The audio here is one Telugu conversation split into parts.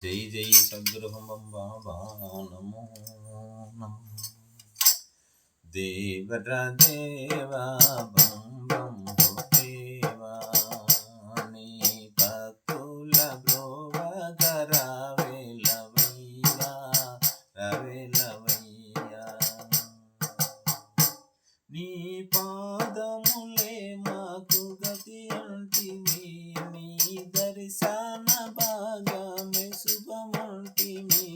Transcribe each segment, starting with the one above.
జై జై సద్గురు బాబా నమో నమో దేవర దేవా బం బం దేవా నీ భక్తుల బ్రోవగ రావేలవయ్యా రావేలవయ్యా నీ పాదములే మాకు గతి అంటివి నీ దర్శన భాగమే శుభమంటివి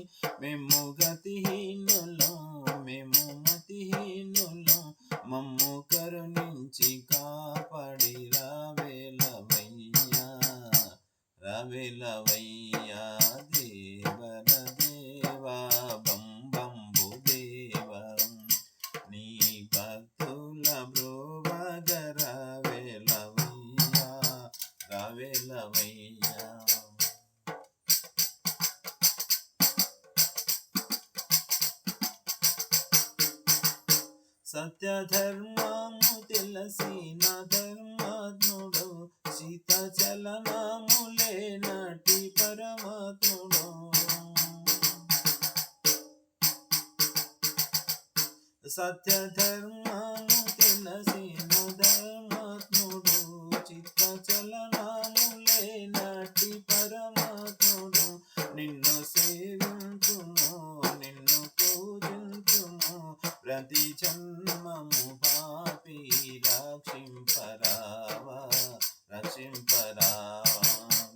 మేము గతిహీనులం మేము మతిహీనులం మమ్ము కరుణించి కాపాడి రావేలవయ్యా రావేలవయ్యా దేవర దేవా బం బంబు దేవా నీ భక్తుల బ్రోవగ రావేలవయ్యా రావేలవయ్యా సత్యధర్మము తెలిసిన ధర్మాత్ముడు శీతచలనములే నటి పరమాత్ముడు సత్యధర్మము తెలిసిన ధర్మాత్ముడు చిత్తచలనములే నటి పరమాత్ముడు నిన్ను సేవించును నిన్ను పూజించును ప్రతి జన్మము పాపి రక్షింపరావా రక్షింపరావా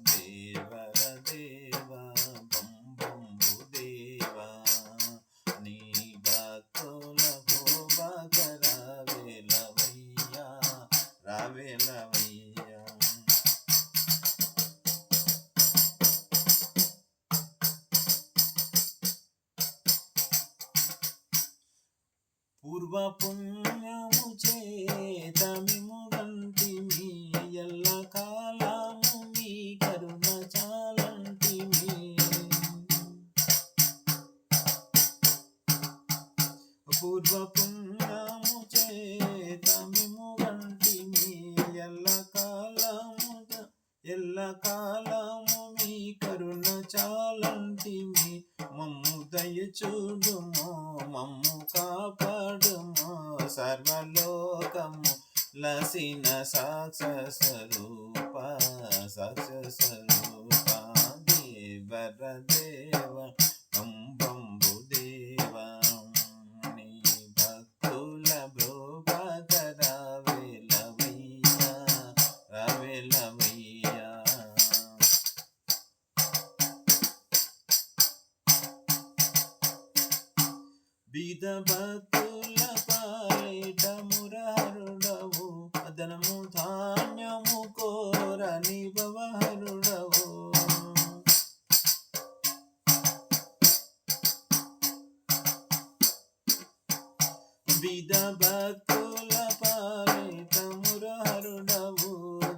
దేవర దేవా బం బంబు దేవా నీ భక్తుల భోగ రావేలవయ్యా రావేలవయ్యా పూర్వ పుణ్యము చేత మిము గంటిమి ఎల్ల కాలము మీ కరుణ చాలంటిమి పూర్వ పుణ్యము చేత మిము గంటిమి ఎల్ల కాలము మీ కరుణ చాలంటిమి మమ్ము దయచూడుమో మమ్ము కాపాడుమో సర్వలోకము లసిన సాక్ష స్వరూప దేవర దేవ బం బంబు దేవా నీ భక్తుల బ్రోవగ రావేలవయ్యా రావేలవయ్యా బీద భక్తుల పాలిట మురహరుడవు అదనము ధాన్యము కోరని భవహరుడవు బీద భక్తుల పాలిట మురహరుడవు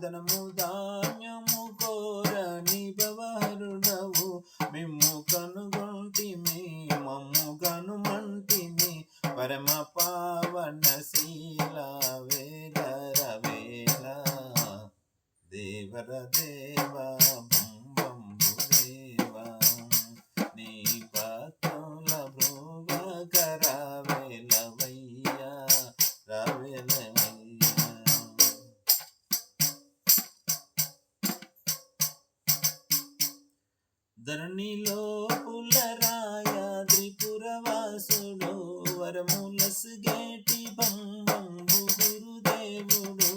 ధనము ధాన్యము కోరని భవహరుడవు మిమ్ము కనుగొంటిమి మమ్ము కనుమంటిమి పరమ పావనశీల వేదర వేల దేవర దేవా బం బంబు దేవా నీ భక్తుల బ్రోవగ రావేలవయ్యా రావేలవయ్యా ధరణిలో పులరాయాద్రిపురవాసుడు వరములసుగేటి బం బంబు గురుదేవుడు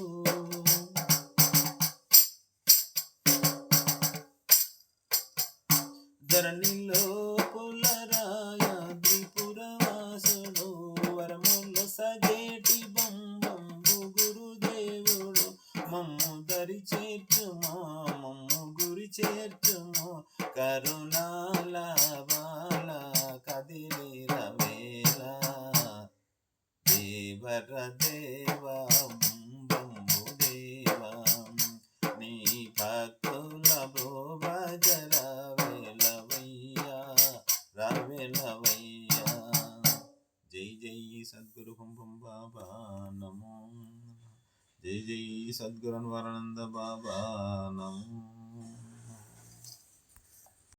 ధరణిలో పులరాయాద్రిపురవాసుడు వరములసగేటి బం బంబు గురుదేవుడు మమ్ము దరి చేర్చుమో మమ్ము గురి చేర్చుమో కరుణాల బాల కదిలి రవేలా దేవర దేవా బం బంబు దేవా నీ భక్తుల బ్రోవగ రావేలవయ్యా రావేలవయ్యా జై జై సద్గురు బాబా నమో జై జై సద్గురు అన్వరానంద బాబా నమో